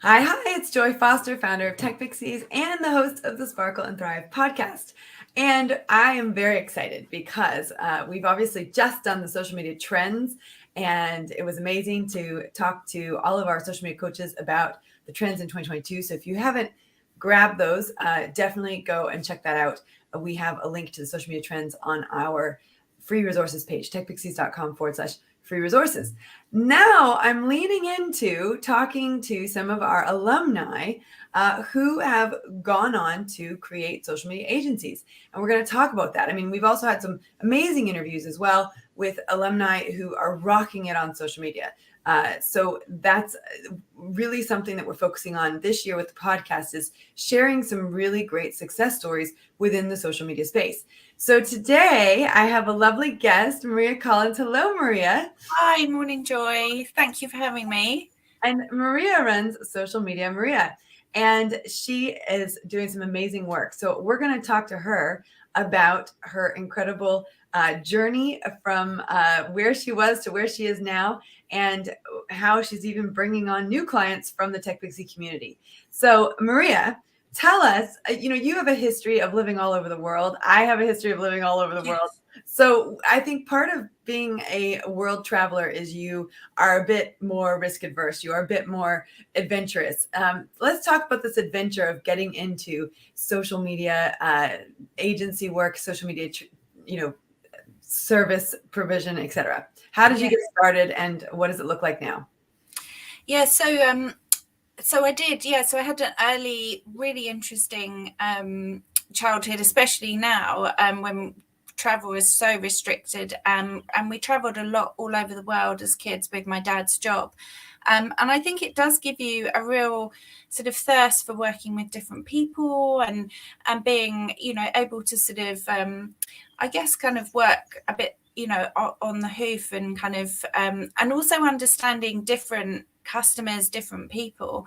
Hi, it's Joy Foster, founder of Tech Pixies and the host of the Sparkle and Thrive podcast. And I am very excited because we've obviously just done the social media trends, and it was amazing to talk to all of our social media coaches about the trends in 2022. So if you haven't grabbed those, definitely go and check that out. We have a link to the social media trends on our free resources page, techpixies.com/free resources. Now I'm leaning into talking to some of our alumni who have gone on to create social media agencies. And we're going to talk about that. I mean, we've also had some amazing interviews as well with alumni who are rocking it on social media. So that's really something that we're focusing on this year with the podcast, is sharing some really great success stories within the social media space. So today I have a lovely guest, Maria Collins. Hello, Maria. Hi, morning, Joy. Thank you for having me. And Maria runs Social Media Maria, and she is doing some amazing work. So we're going to talk to her about her incredible journey from where she was to where she is now, and how she's even bringing on new clients from the Tech Pixie community. So Maria, tell us, you have a history of living all over the world. I have a history of living all over the world. So I think part of being a world traveler is you are a bit more risk adverse. You are a bit more adventurous. Let's talk about this adventure of getting into social media agency work, social media, service provision, etc. How did you get started, and what does it look like now? Yeah, so I did. Yeah, so I had an early, really interesting childhood, especially now when travel is so restricted, and we traveled a lot all over the world as kids with my dad's job. And I think it does give you a real sort of thirst for working with different people and being, able to sort of, I guess, kind of work a bit, on the hoof and kind of, and also understanding different customers, different people.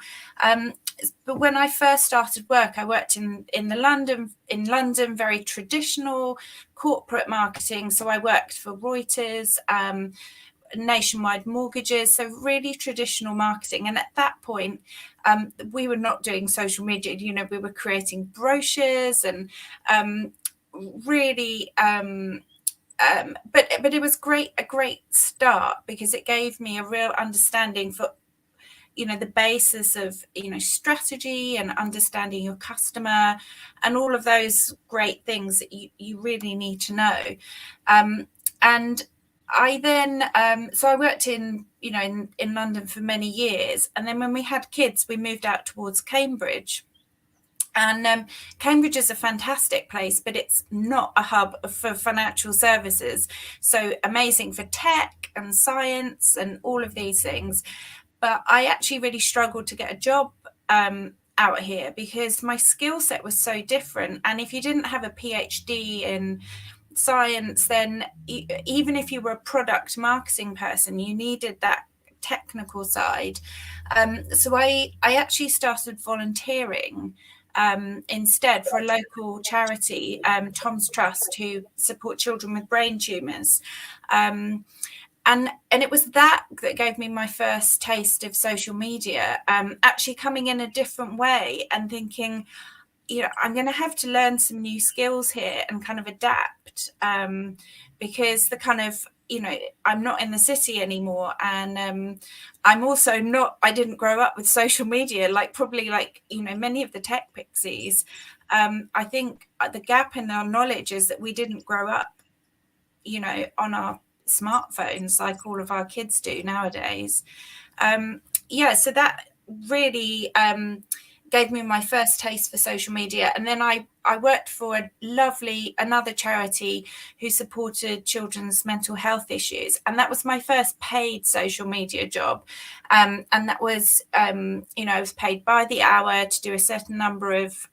But when I first started work, I worked in London, very traditional corporate marketing. So I worked for Reuters, Nationwide Mortgages, so really traditional marketing. And at that point, we were not doing social media. We were creating brochures and really. But it was a great start, because it gave me a real understanding for the basis of strategy and understanding your customer and all of those great things that you really need to know. And I then so I worked in London for many years, and then when we had kids we moved out towards Cambridge. And Cambridge is a fantastic place, but it's not a hub for financial services. So amazing for tech and science and all of these things. But I actually really struggled to get a job out here, because my skill set was so different. And if you didn't have a PhD in science, then even if you were a product marketing person, you needed that technical side. So I actually started volunteering instead for a local charity, Tom's Trust, who support children with brain tumours. And it was that gave me my first taste of social media, actually coming in a different way and thinking, I'm going to have to learn some new skills here and kind of adapt, because the kind of, I'm not in the city anymore. And I'm also not, I didn't grow up with social media, probably many of the tech pixies. I think the gap in our knowledge is that we didn't grow up, on our smartphones like all of our kids do nowadays. So that really gave me my first taste for social media. And then I worked for another charity who supported children's mental health issues. And that was my first paid social media job. And that was, I was paid by the hour to do a certain number of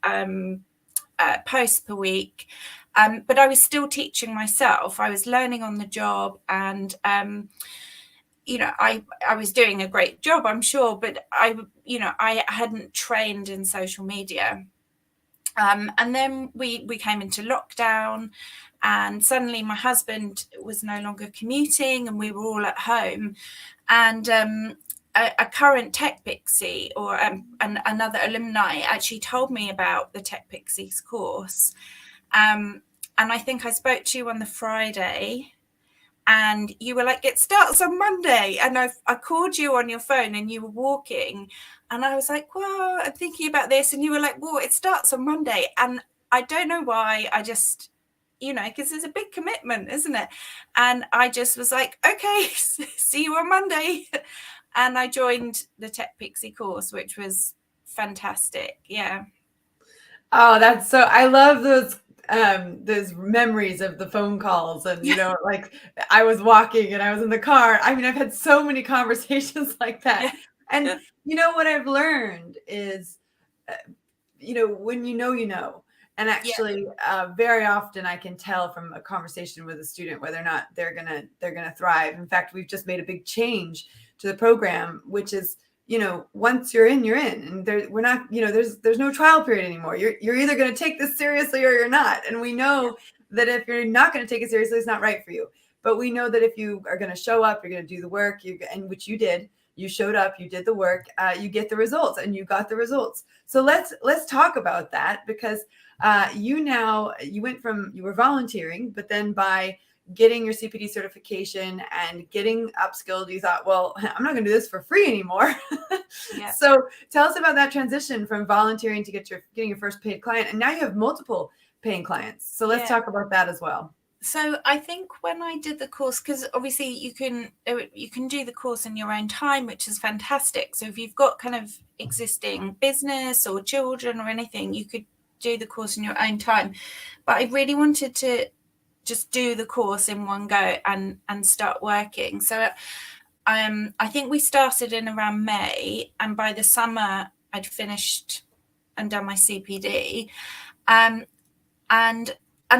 posts per week. But I was still teaching myself. I was learning on the job, and I was doing a great job, I'm sure, but I hadn't trained in social media. And then we came into lockdown, and suddenly my husband was no longer commuting, and we were all at home. And a current Tech Pixie or another alumni actually told me about the Tech Pixies course. And I think I spoke to you on the Friday and you were like, it starts on Monday. And I called you on your phone and you were walking. And I was like, well, I'm thinking about this. And you were like, well, it starts on Monday. And I don't know why. I just, because it's a big commitment, isn't it? And I just was like, okay, see you on Monday. And I joined the Tech Pixie course, which was fantastic. Yeah. Oh, that's so, I love those memories of the phone calls and, like I was walking and I was in the car. I mean, I've had so many conversations like that. And what I've learned is, when you know. And actually, very often I can tell from a conversation with a student whether or not they're gonna thrive. In fact, we've just made a big change to the program, which is, once you're in, and we're not, there's no trial period anymore. You're either going to take this seriously or you're not. And we know that if you're not going to take it seriously, it's not right for you. But we know that if you are going to show up, you're going to do the work, and which you did. You showed up, you did the work, you get the results, and you got the results. So let's talk about that, because you were volunteering, but then by getting your CPD certification and getting upskilled, you thought, well, I'm not going to do this for free anymore. So tell us about that transition from volunteering to getting your first paid client. And now you have multiple paying clients. So let's talk about that as well. So I think when I did the course, because obviously you can do the course in your own time, which is fantastic. So if you've got kind of existing business or children or anything, you could do the course in your own time. But I really wanted to just do the course in one go and start working. So I think we started in around May, and by the summer I'd finished and done my CPD. And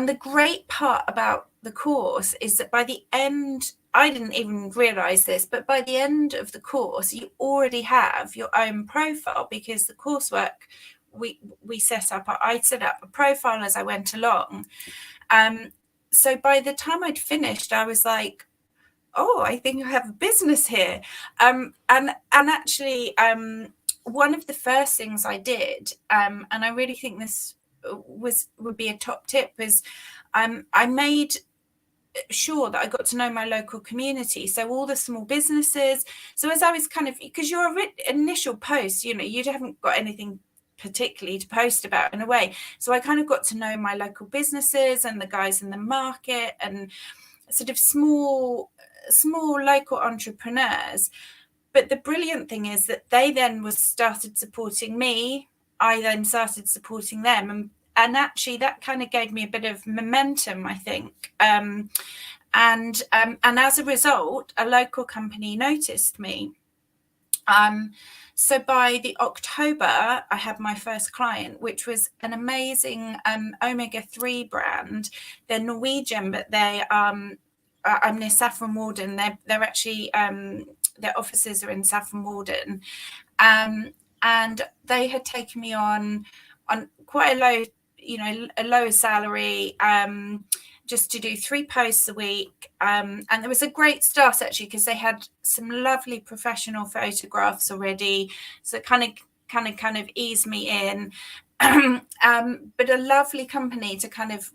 the great part about the course is that by the end, I didn't even realize this, but by the end of the course, you already have your own profile, because the coursework I set up a profile as I went along. So by the time I'd finished, I was like, oh, I think I have a business here. And actually, one of the first things I did, and I really think this would be a top tip, is I made sure that I got to know my local community. So all the small businesses. So as I was because your initial post, you haven't got anything particularly to post about in a way. So I kind of got to know my local businesses and the guys in the market and sort of small local entrepreneurs. But the brilliant thing is that they then started supporting me. I then started supporting them, and actually that kind of gave me a bit of momentum, I think. And as a result, a local company noticed me. So by the October, I had my first client, which was an amazing omega-3 brand. They're Norwegian, but I'm near Saffron Walden. They're actually their offices are in Saffron Walden, and they had taken me on quite a lower salary, just to do 3 posts a week. And there was a great start actually, because they had some lovely professional photographs already. So it kind of eased me in. But a lovely company to kind of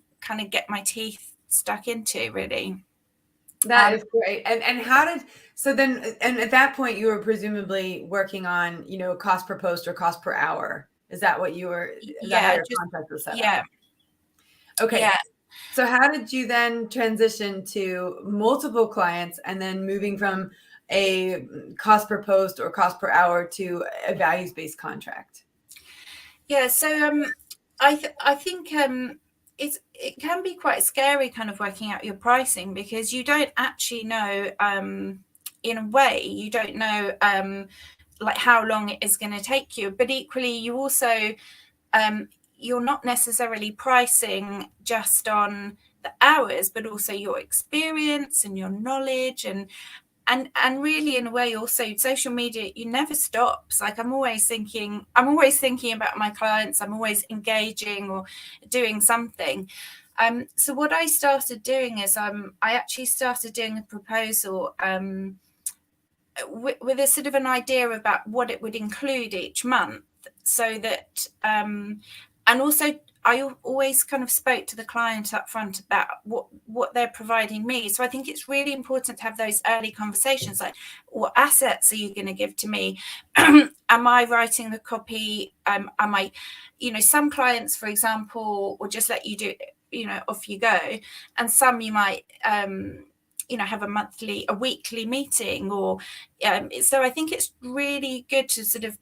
get my teeth stuck into, really. That is great. And and at that point you were presumably working on, cost per post or cost per hour. Is that what you were? Is that how your contract was set up? Okay. Yeah. So how did you then transition to multiple clients and then moving from a cost per post or cost per hour to a values-based contract? Yeah. So I think it can be quite scary kind of working out your pricing, because you don't actually know, in a way, you don't know like how long it is going to take you. But equally, you also, you're not necessarily pricing just on the hours, but also your experience and your knowledge and really, in a way, also social media, you never stops. Like I'm always thinking about my clients. I'm always engaging or doing something. So what I started doing is I actually started doing a proposal with a sort of an idea about what it would include each month, so that and also I always kind of spoke to the client up front about what they're providing me. So I think it's really important to have those early conversations, like, what assets are you going to give to me? Am I writing the copy? Am I, some clients, for example, will just let you do, off you go, and some you might have a weekly meeting, or so I think it's really good to sort of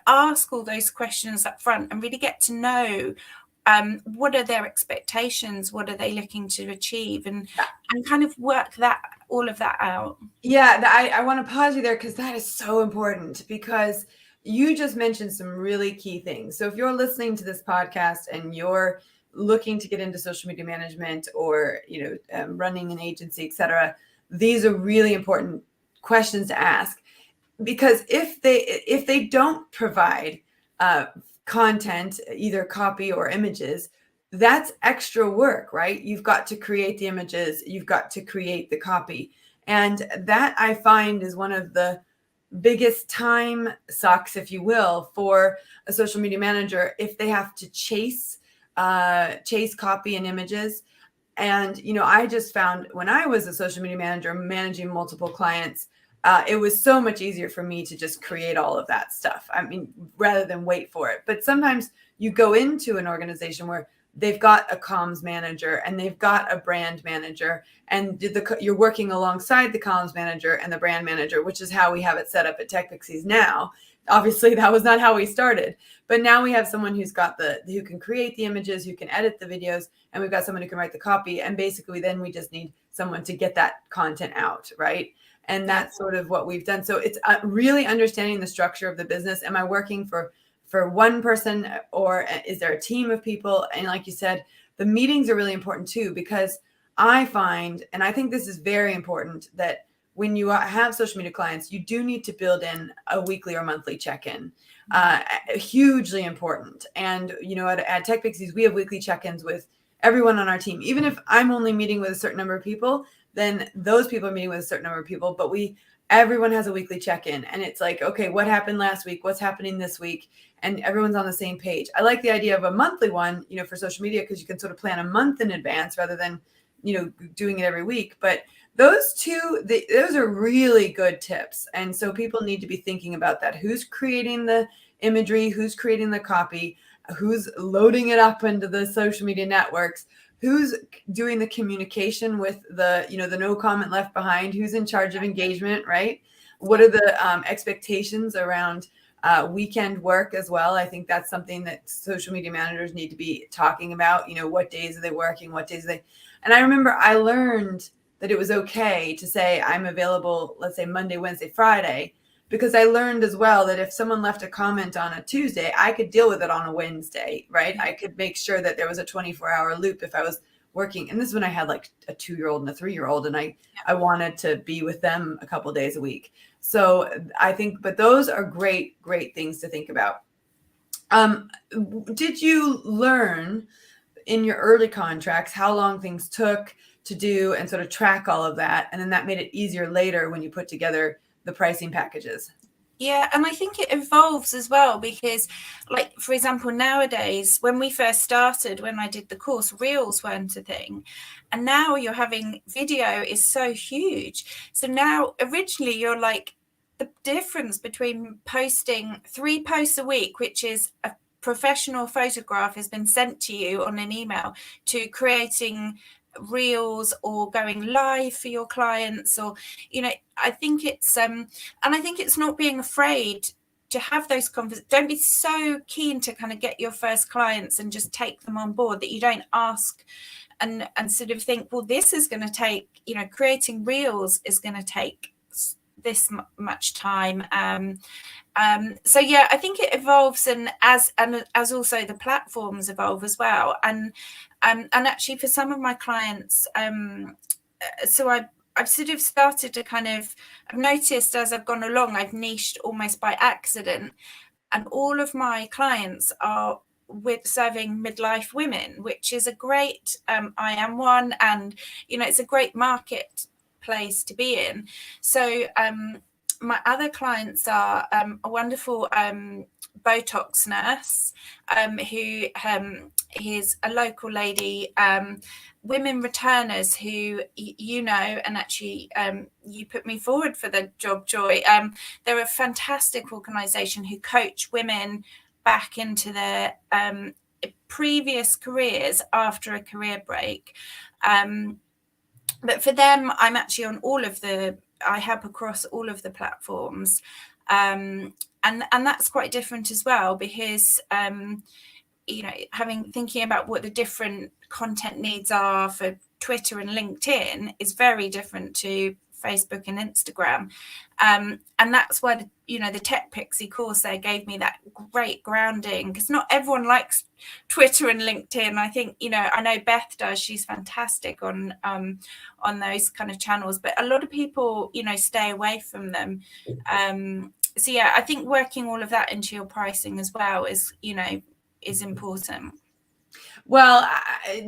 ask all those questions up front and really get to know what are their expectations, what are they looking to achieve, and kind of work all of that out. Yeah, I want to pause you there, because that is so important, because you just mentioned some really key things. So if you're listening to this podcast and you're looking to get into social media management, or running an agency, etc., these are really important questions to ask. Because if they don't provide content, either copy or images, that's extra work, right? You've got to create the images, you've got to create the copy. And that, I find, is one of the biggest time sucks, if you will, for a social media manager, if they have to chase copy and images. And, I just found, when I was a social media manager managing multiple clients, it was so much easier for me to just create all of that stuff. I mean, rather than wait for it. But sometimes you go into an organization where they've got a comms manager and they've got a brand manager, and you're working alongside the comms manager and the brand manager, which is how we have it set up at Tech Pixies now. Obviously, that was not how we started, but now we have someone who can create the images, who can edit the videos, and we've got someone who can write the copy. And basically, then we just need someone to get that content out, right? And that's sort of what we've done. So it's really understanding the structure of the business. Am I working for one person, or is there a team of people? And like you said, the meetings are really important too, because I find, and I think this is very important, that when you have social media clients, you do need to build in a weekly or monthly check-in. Hugely important. And, at Tech Pixies, we have weekly check-ins with everyone on our team. Even if I'm only meeting with a certain number of people, then those people are meeting with a certain number of people, but everyone has a weekly check-in, and it's like, okay, what happened last week? What's happening this week? And everyone's on the same page. I like the idea of a monthly one, for social media, because you can sort of plan a month in advance rather than, doing it every week. But those those are really good tips. And so people need to be thinking about that. Who's creating the imagery? Who's creating the copy? Who's loading it up into the social media networks? Who's doing the communication with the no comment left behind? Who's in charge of engagement, right? What are the expectations around weekend work as well? I think that's something that social media managers need to be talking about. What days are they working? What days are they? And I remember I learned that it was okay to say I'm available, let's say Monday, Wednesday, Friday, because I learned as well that if someone left a comment on a Tuesday, I could deal with it on a Wednesday, right? I could make sure that there was a 24-hour loop if I was working. And this is when I had like a 2-year-old and a 3-year-old, and I wanted to be with them a couple of days a week. So I think, but those are great, great things to think about. Did you learn in your early contracts how long things took to do and sort of track all of that? And then that made it easier later when you put together the pricing packages? Yeah, and I think it evolves as well, because, like, for example, nowadays, when we first started, when I did the course, reels weren't a thing. And now you're having video is so huge. So now, originally, you're like, the difference between posting 3 posts a week, which is a professional photograph has been sent to you on an email, to creating reels or going live for your clients, or I think it's and I think it's not being afraid to have those conversations. Don't be so keen to kind of get your first clients and just take them on board that you don't ask and sort of think, well, this is going to take, creating reels is going to take this much time. So yeah, I think it evolves, and as also the platforms evolve as well. And actually, for some of my clients, so I've sort of started to I've noticed as I've gone along, I've niched almost by accident, and all of my clients are with serving midlife women, which is a great, I am one, and it's a great market place to be in. So my other clients are a wonderful Botox nurse who is a local lady, women returners who you know, and actually you put me forward for the job, Joy. They're a fantastic organisation who coach women back into their previous careers after a career break. But for them, I'm actually on I help across all of the platforms. And that's quite different as well, because thinking about what the different content needs are for Twitter and LinkedIn is very different to Facebook and Instagram. And that's why the Tech Pixie course there gave me that great grounding, because not everyone likes Twitter and LinkedIn. I think, I know Beth does, she's fantastic on those kind of channels, but a lot of people, stay away from them. So yeah, I think working all of that into your pricing as well is important. Well,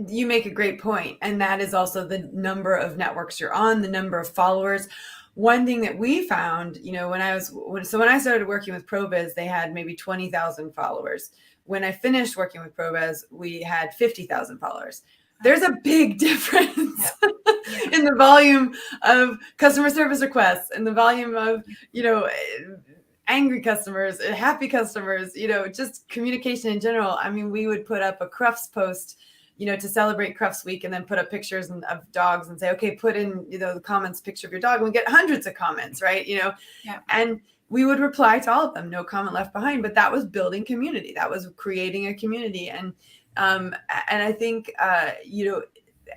you make a great point, and that is also the number of networks you're on, the number of followers. One thing that we found, when I started working with ProBiz, they had maybe 20,000 followers. When I finished working with ProBiz, we had 50,000 followers. There's a big difference in the volume of customer service requests and the volume of, angry customers, happy customers, just communication in general. I mean, we would put up a Crufts post, to celebrate Crufts Week, and then put up pictures of dogs and say, okay, put in, the comments, picture of your dog. And we get hundreds of comments, right? And we would reply to all of them, no comment left behind. But that was building community. That was creating a community. And I think,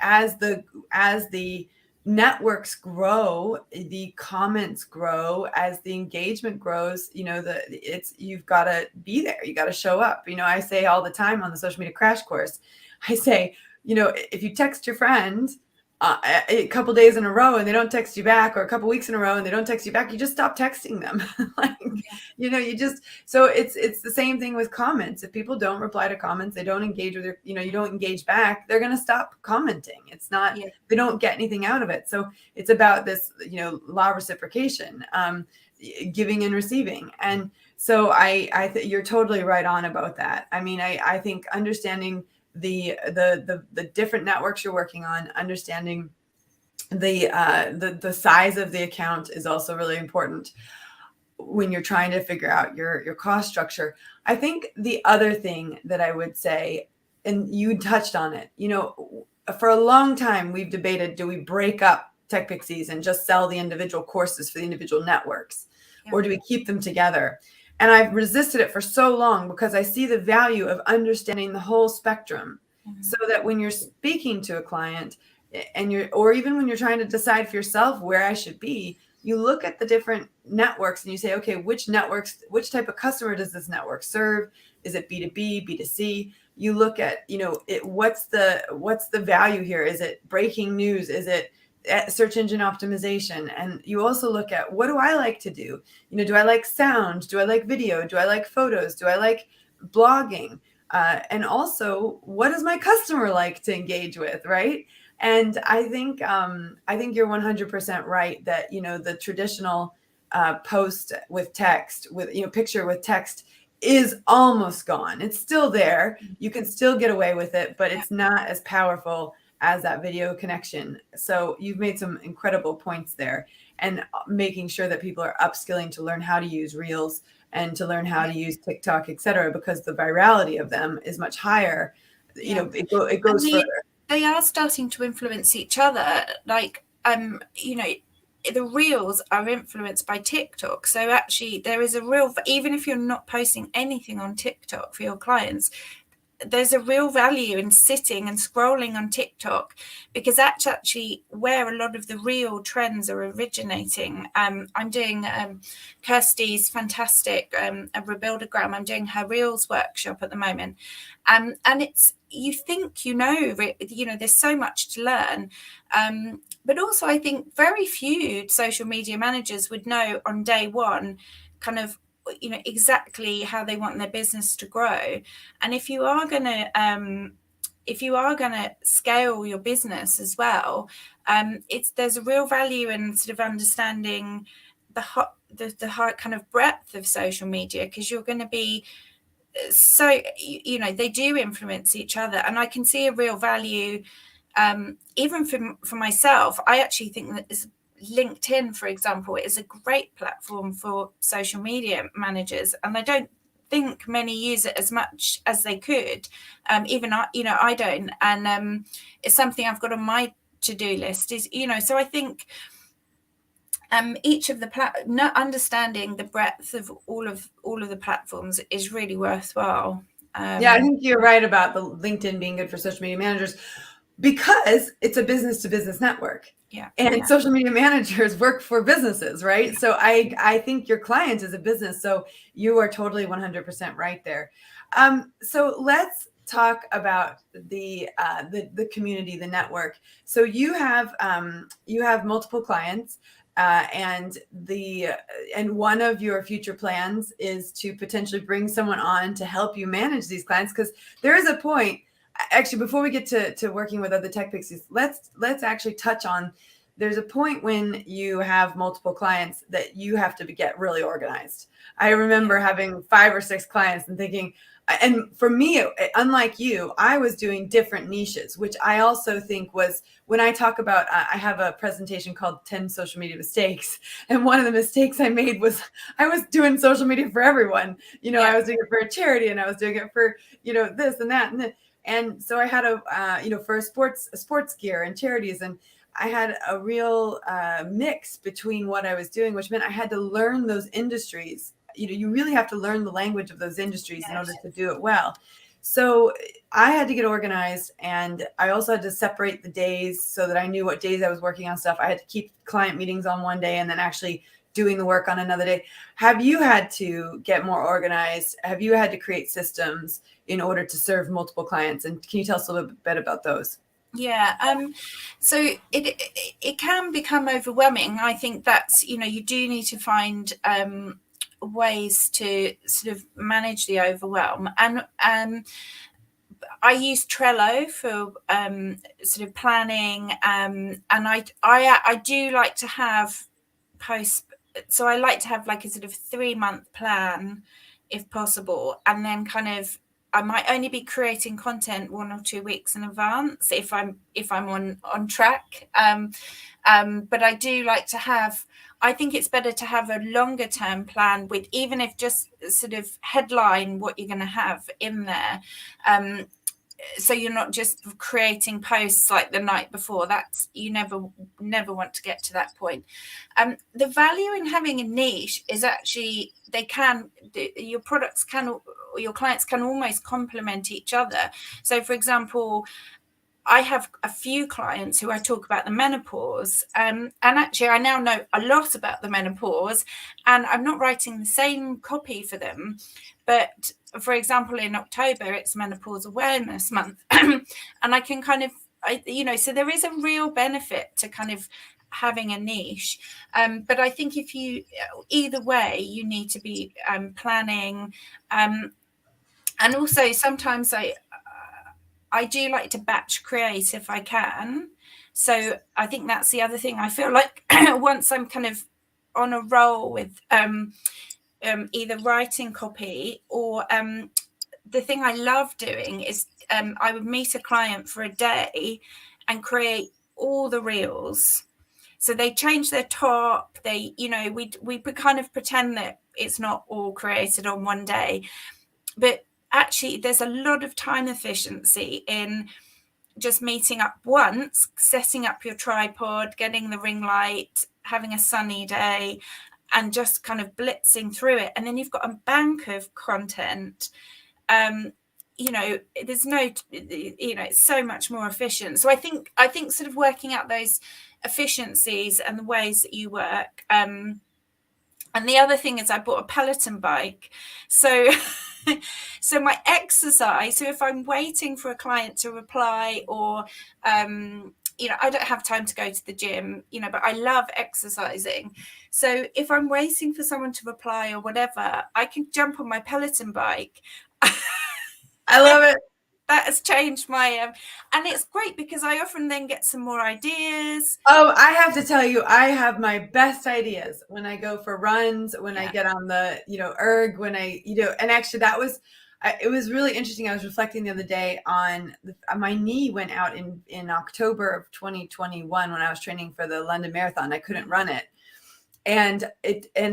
as the networks grow, the comments grow, as the engagement grows, you've got to be there. You got to show up. I say all the time on the social media crash course, I say, if you text your friend a couple days in a row and they don't text you back, or a couple weeks in a row and they don't text you back, you just stop texting them. So it's the same thing with comments. If people don't reply to comments, they don't engage with you don't engage back, they're going to stop commenting. It's not, they don't get anything out of it. So it's about this, law of reciprocation, giving and receiving. And so I think you're totally right on about that. I mean, I think understanding the different networks you're working on, understanding the size of the account is also really important when you're trying to figure out your cost structure. I think the other thing that I would say, and you touched on it, for a long time we've debated, do we break up Tech Pixies and just sell the individual courses for the individual networks, or do we keep them together? And I've resisted it for so long, because I see the value of understanding the whole spectrum, so that when you're speaking to a client or even when you're trying to decide for yourself where I should be, you look at the different networks and you say, okay, which type of customer does this network serve? Is it B2B, B2C? You look at, what's the value here? Is it breaking news? Is it search engine optimization? And you also look at, what do I like to do? Do I like sound? Do I like video? Do I like photos? Do I like blogging? And also, what does my customer like to engage with, right? And I think you're 100% right that, the traditional post with text, with, picture with text is almost gone. It's still there. You can still get away with it, but it's not as powerful as that video connection. So you've made some incredible points there, and making sure that people are upskilling to learn how to use Reels and to learn how to use TikTok, et cetera, because the virality of them is much higher. It goes further. They are starting to influence each other. Like, the Reels are influenced by TikTok. So actually there is even if you're not posting anything on TikTok for your clients, there's a real value in sitting and scrolling on TikTok, because that's actually where a lot of the real trends are originating. I'm doing Kirsty's fantastic a Rebuildogram. I'm doing her Reels workshop at the moment, and it's, you think, there's so much to learn, but also I think very few social media managers would know on day one kind of exactly how they want their business to grow. And if you are going to if you are going to scale your business as well, there's a real value in sort of understanding the high kind of breadth of social media, because you're going to be so, you know, they do influence each other. And I can see a real value, even for myself. I actually think that LinkedIn, for example, is a great platform for social media managers, and I don't think many use it as much as they could. Even I don't, and it's something I've got on my to-do list. Is, you know, so I think each of the understanding the breadth of all of the platforms is really worthwhile. Yeah, I think you're right about the LinkedIn being good for social media managers, because it's a business to business network. Yeah. And social media managers work for businesses, right? So I think your client is a business. So you are totally 100% right there. So let's talk about the community, the network. So you have multiple clients, and one of your future plans is to potentially bring someone on to help you manage these clients, because there is a point. Actually, before we get to working with other tech pixies, let's actually touch on, there's a point when you have multiple clients that you have to get really organized. I remember having 5 or 6 clients and thinking, and for me, unlike you, I was doing different niches, which I also think was, when I talk about, I have a presentation called 10 social media mistakes. And one of the mistakes I made was I was doing social media for everyone. You know, I was doing it for a charity, and I was doing it for, you know, this and that. And so I had for sports gear and charities, and I had a real mix between what I was doing, which meant I had to learn those industries. You know, you really have to learn the language of those industries in order to do it well. So I had to get organized, and I also had to separate the days so that I knew what days I was working on stuff. I had to keep client meetings on one day and then actually doing the work on another day. Have you had to get more organized? Have you had to create systems in order to serve multiple clients? And can you tell us a little bit about those? Yeah. So it can become overwhelming. I think that's, you know, you do need to find ways to sort of manage the overwhelm. And I use Trello for sort of planning, and I do like to have posts. So I like to have like a sort of 3-month plan, if possible, and then kind of, I might only be creating content 1 or 2 weeks in advance if I'm on track. But I do like to have, I think it's better to have a longer term plan, with, even if just sort of headline what you're going to have in there. So you're not just creating posts like the night before. That's, you never want to get to that point. The value in having a niche is actually, your products can, or your clients can almost complement each other. So for example, I have a few clients who I talk about the menopause, and actually I now know a lot about the menopause, and I'm not writing the same copy for them. But for example, in October, it's Menopause Awareness Month, and I can kind of, so there is a real benefit to kind of having a niche. But I think either way, you need to be planning. And also sometimes I do like to batch create if I can. So I think that's the other thing. I feel like once I'm kind of on a roll with either writing copy or the thing I love doing is I would meet a client for a day and create all the reels. So they change their top. We kind of pretend that it's not all created on one day, but actually there's a lot of time efficiency in just meeting up once, setting up your tripod, getting the ring light, having a sunny day, and just kind of blitzing through it. And then you've got a bank of content. There's no, it's so much more efficient. So I think sort of working out those efficiencies and the ways that you work. And the other thing is I bought a Peloton bike. So my exercise, so if I'm waiting for a client to reply, or I don't have time to go to the gym, but I love exercising. So if I'm waiting for someone to reply or whatever, I can jump on my Peloton bike. I love it. that has changed my and it's great because I often then get some more ideas. Oh, I have to tell you, I have my best ideas when I go for runs, when I get on the, erg, when I, and actually it was really interesting. I was reflecting the other day on my knee went out in October of 2021 when I was training for the London Marathon. I couldn't run it. And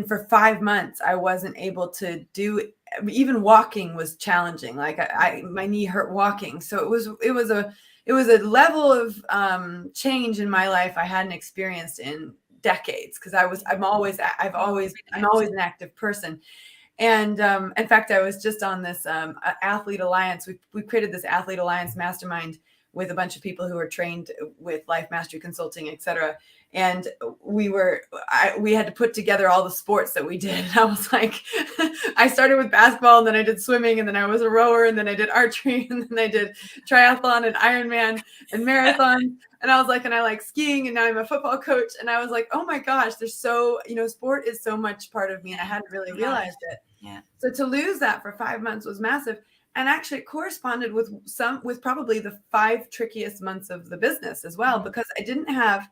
for 5 months, I wasn't able to do, even walking was challenging. Like my knee hurt walking. So it was a level of change in my life I hadn't experienced in decades, because I'm always an active person. And in fact, I was just on this Athlete Alliance. We created this Athlete Alliance mastermind with a bunch of people who are trained with life mastery consulting, et cetera. And we had to put together all the sports that we did. And I was like, I started with basketball, and then I did swimming, and then I was a rower, and then I did archery, and then I did triathlon and Ironman and marathon. And I was like, and I like skiing, and now I'm a football coach. And I was like, oh my gosh, sport is so much part of me, and I hadn't really realized it. Yeah. So to lose that for 5 months was massive. And actually it corresponded with probably the 5 trickiest months of the business as well, because I didn't have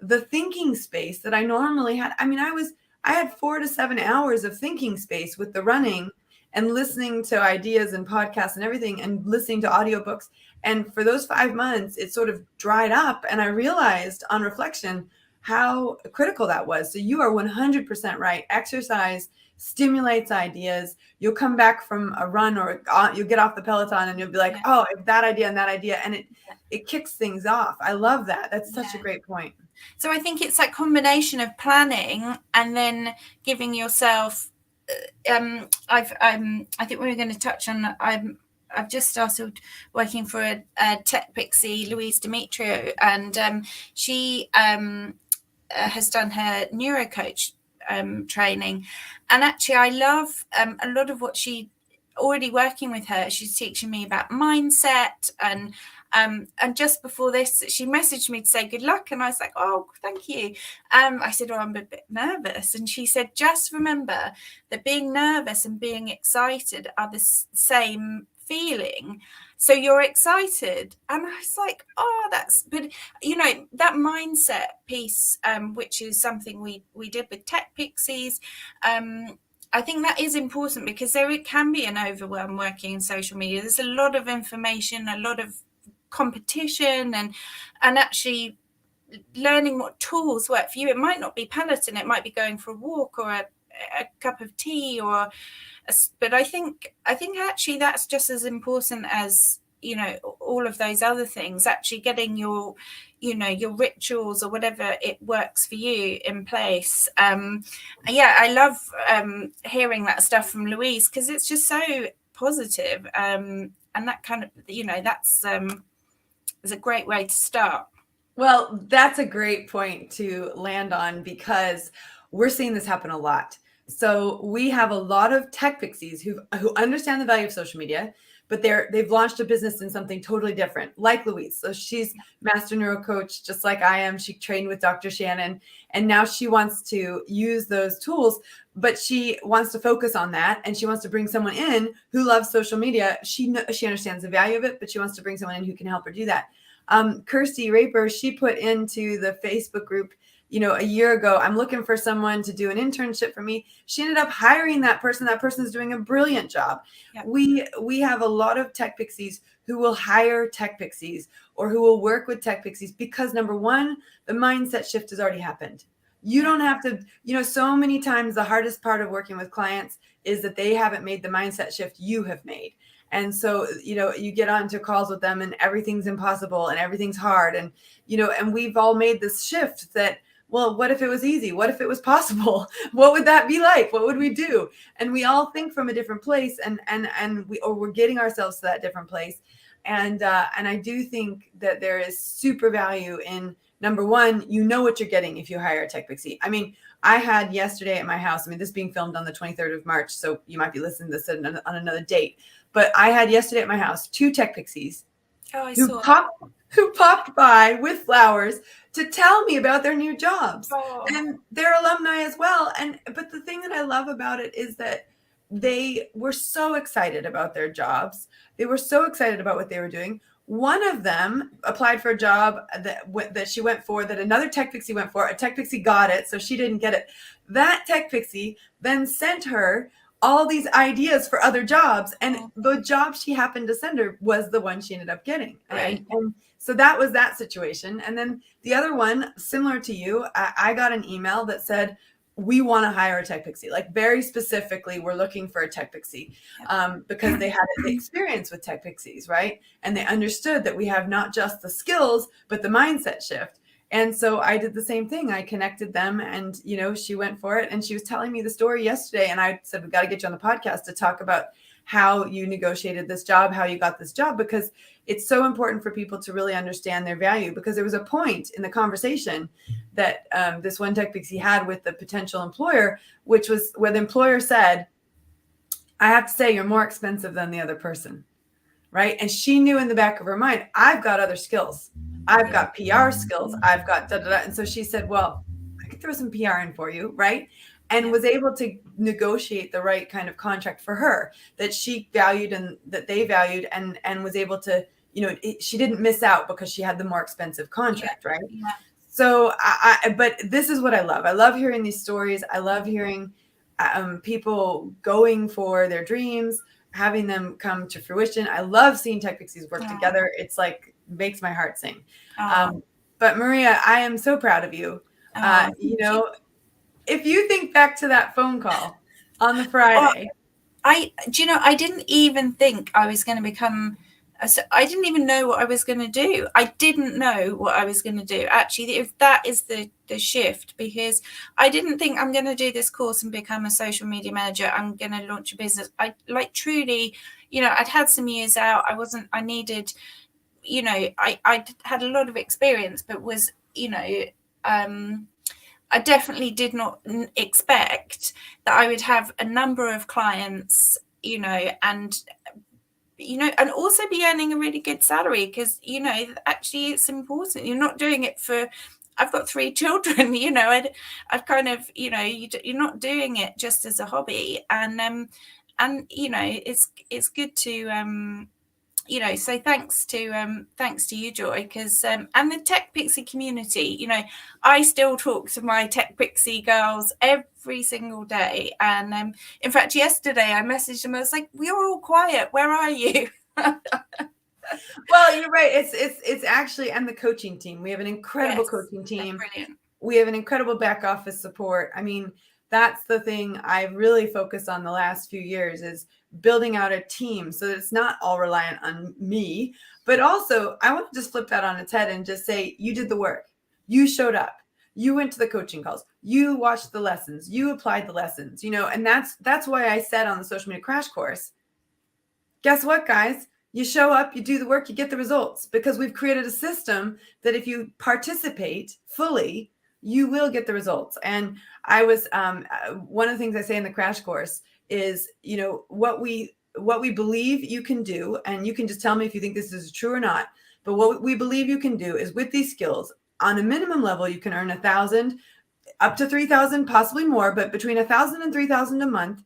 the thinking space that I normally had. I mean, I had 4 to 7 hours of thinking space with the running and listening to ideas and podcasts and everything, and listening to audiobooks. And for those 5 months, it sort of dried up. And I realized on reflection how critical that was. So you are 100% right. Exercise stimulates ideas. You'll come back from a run, or you'll get off the Peloton, and you'll be like, oh, that idea and that idea. And it kicks things off. I love that. That's such a great point. So I think it's that combination of planning and then giving yourself, I think we were going to touch on, I've just started working for a tech pixie, Louise Demetrio, and she has done her neurocoach training. And actually I love a lot of what she, already working with her, she's teaching me about mindset, and just before this she messaged me to say good luck, and I was like, oh, thank you. I said, oh, I'm a bit nervous, and she said, just remember that being nervous and being excited are the same feeling. So you're excited. And I was like, oh, but that mindset piece, which is something we did with Tech Pixies, I think that is important, because it can be an overwhelm working in social media. There's a lot of information, a lot of competition, and actually learning what tools work for you. It might not be Peloton, it might be going for a walk or a cup of tea, but I think actually that's just as important as all of those other things. Actually getting your rituals or whatever it works for you in place. I love hearing that stuff from Louise, because it's just so positive, and that kind of that's is a great way to start. Well, that's a great point to land on, because we're seeing this happen a lot. So we have a lot of tech pixies who understand the value of social media, but they've launched a business in something totally different, like Louise. So she's master neuro coach, just like I am. She trained with Dr. Shannon, and now she wants to use those tools, but she wants to focus on that, and she wants to bring someone in who loves social media. She understands the value of it, but she wants to bring someone in who can help her do that. Kirsty Raper, she put into the Facebook group, a year ago, I'm looking for someone to do an internship for me. She ended up hiring that person. That person is doing a brilliant job. Yep. We have a lot of tech pixies who will hire tech pixies, or who will work with tech pixies, because number one, the mindset shift has already happened. You don't have to, so many times the hardest part of working with clients is that they haven't made the mindset shift you have made. And so, you get onto calls with them and everything's impossible and everything's hard. And, and we've all made this shift that, well, what if it was easy? What if it was possible? What would that be like? What would we do? And we all think from a different place, and we're getting ourselves to that different place. And I do think that there is super value in, number one, what you're getting if you hire a tech pixie. I mean, I had yesterday at my house, this being filmed on the 23rd of March, so you might be listening to this on another date, but I had yesterday at my house 2 tech pixies who popped by with flowers to tell me about their new jobs. And they're alumni as well. But the thing that I love about it is that they were so excited about their jobs. They were so excited about what they were doing. One of them applied for a job that she went for, that another tech pixie went for. A tech pixie got it, so she didn't get it. That tech pixie then sent her all these ideas for other jobs, and the job she happened to send her was the one she ended up getting. Right. And so that was that situation. And then the other one, similar to you, I got an email that said, we want to hire a tech pixie. Like, very specifically, we're looking for a tech pixie, because they had the experience with tech pixies, right? And they understood that we have not just the skills, but the mindset shift. And so I did the same thing. I connected them, and, you know, she went for it, and she was telling me the story yesterday. And I said, we've got to get you on the podcast to talk about how you negotiated this job, how you got this job, because it's so important for people to really understand their value. Because there was a point in the conversation that this one tech pixie had with the potential employer, which was where the employer said, I have to say, you're more expensive than the other person, right? And she knew in the back of her mind, I've got other skills. I've got PR skills. I've got da da da. And so she said, well, I could throw some PR in for you, right? And was able to negotiate the right kind of contract for her that she valued and that they valued, and was able to, you know, she didn't miss out because she had the more expensive contract, right? Yeah. So but this is what I love. I love hearing these stories. I love hearing people going for their dreams, having them come to fruition. I love seeing tech pixies work together. It's like, makes my heart sing. But Maria, I am so proud of you. You know, if you think back to that phone call on the Friday. I didn't even think I was going to become, I didn't even know what I was going to do. I didn't know what I was going to do. Actually, if that is the shift, because I didn't think I'm going to do this course and become a social media manager. I'm going to launch a business. I truly, you know, I'd had some years out. I needed, you know, I had a lot of experience, but was, you know, I definitely did not expect that I would have a number of clients, you know, and also be earning a really good salary, because, you know, actually it's important. You're not doing it for, I've got 3 children, you know, I've kind of, you know, you're not doing it just as a hobby. And, you know, it's good to, you know, so thanks to you, Joy, because and the Tech Pixie community, you know, I still talk to my Tech Pixie girls every single day. And in fact, yesterday I messaged them. I was like, "We're all quiet. Where are you?" Well, you're right. It's actually, and the coaching team. We have an incredible coaching team. Brilliant. We have an incredible back office support. I mean, that's the thing I've really focused on the last few years, is building out a team so that it's not all reliant on me. But also, I want to just flip that on its head and just say, you did the work. You showed up. You went to the coaching calls. You watched the lessons. You applied the lessons, you know, and that's why I said on the social media crash course, guess what, guys? You show up, you do the work, you get the results, because we've created a system that if you participate fully, you will get the results. And I was, one of the things I say in the crash course is, you know, what we believe you can do, and you can just tell me if you think this is true or not, but what we believe you can do is, with these skills, on a minimum level, you can earn 1,000 up to 3,000, possibly more, but between 1,000 and 3,000 a month.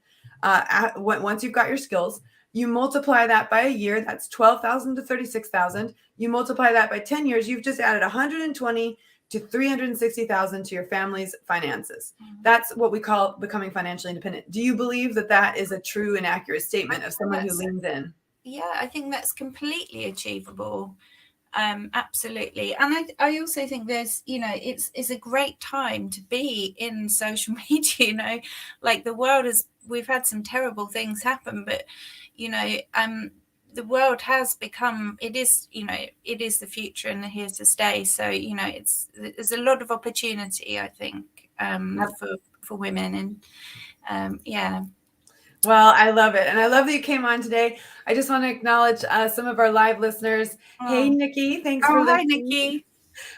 Once you've got your skills, you multiply that by a year, that's 12,000 to 36,000. You multiply that by 10 years, you've just added 120 to 360,000 to your family's finances. That's what we call becoming financially independent. Do you believe that that is a true and accurate statement of someone who leans in? Yeah, I think that's completely achievable. Absolutely. And I also think there's, you know, it's a great time to be in social media, you know, like the world we've had some terrible things happen, but, you know, the world has become, it is the future and here to stay. So, you know, there's a lot of opportunity, I think, for women. And yeah. Well, I love it. And I love that you came on today. I just want to acknowledge some of our live listeners. Hey, Nikki, thanks for listening. Hi, Nikki.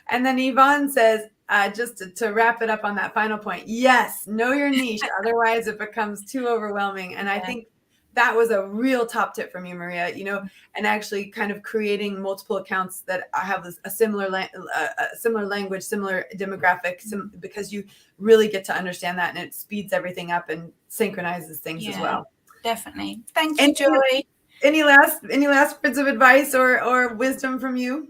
And then Yvonne says, just to wrap it up on that final point, yes, know your niche. Otherwise, it becomes too overwhelming. And I think that was a real top tip from you, Maria, you know, and actually kind of creating multiple accounts that have a similar language, similar demographic, because you really get to understand that, and it speeds everything up and synchronizes things as well. Definitely. Thank you, Joy. Any last words of advice or wisdom from you?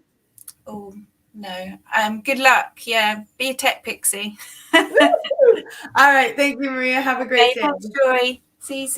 Oh, no. Good luck. Yeah. Be a tech pixie. All right. Thank you, Maria. Have a great day. Thanks, Joy. See you soon.